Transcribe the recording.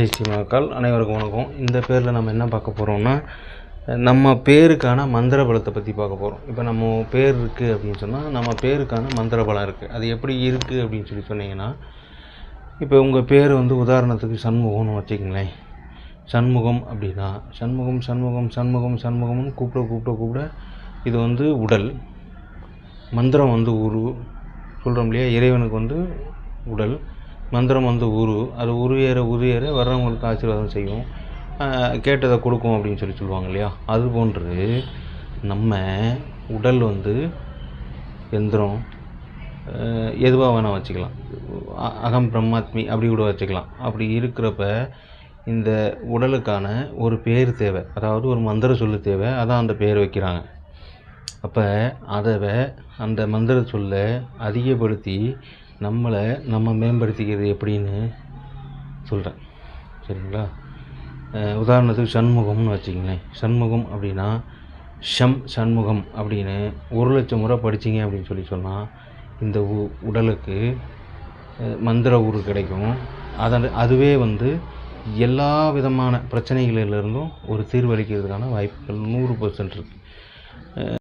ஜெய் ஸ்ரீ மகாகால். அனைவருக்கும் வணக்கம். இந்த பேரில் நம்ம என்ன பார்க்க போகிறோம்னா, நம்ம பேருக்கான மந்திர பலத்தை பற்றி பார்க்க போகிறோம். இப்போ நம்ம பேர் இருக்குது அப்படின்னு சொன்னால் நம்ம பேருக்கான மந்திர பலம் இருக்குது. அது எப்படி இருக்குது அப்படின்னு சொன்னீங்கன்னா, இப்போ உங்கள் பேர் உதாரணத்துக்கு சண்முகம்னு வச்சுக்கங்களேன். சண்முகம் அப்படின்னா சண்முகம் சண்முகம் சண்முகம் சண்முகம்னு கூப்பிட இது உடல். மந்திரம் உரு சொல்கிறோம் இல்லையா, இறைவனுக்கு உடல், மந்திரம் உரு. அது உருவேற வர்றவங்களுக்கு ஆசீர்வாதம் செய்யும், கேட்டதை கொடுக்கும் அப்படின்னு சொல்லுவாங்க இல்லையா. அது போன்று நம்ம உடல் எந்திரம், எதுவாக வேணால் வச்சுக்கலாம். அகம் பிரம்மாத்மி அப்படி கூட வச்சுக்கலாம். அப்படி இருக்கிறப்ப இந்த உடலுக்கான ஒரு பேர் தேவை, அதாவது ஒரு மந்திர சொல்லு தேவை. அதான் அந்த பேர் வைக்கிறாங்க. அப்போ அந்த மந்திர சொல்லை அதிகப்படுத்தி நம்ம மேம்படுத்திக்கிறது எப்படின்னு சொல்கிறேன், சரிங்களா. உதாரணத்துக்கு சண்முகம்னு வச்சுக்கங்களேன். சண்முகம் அப்படின்னா சண்முகம் அப்படின்னு 1,00,000 முறை படிச்சிங்க அப்படின்னு சொன்னால் இந்த உடலுக்கு மந்திர ஊறு கிடைக்கும். அதுவே எல்லா விதமான பிரச்சனைகளிலிருந்தும் ஒரு தீர்வளிக்கிறதுக்கான வாய்ப்புகள் 100% இருக்குது.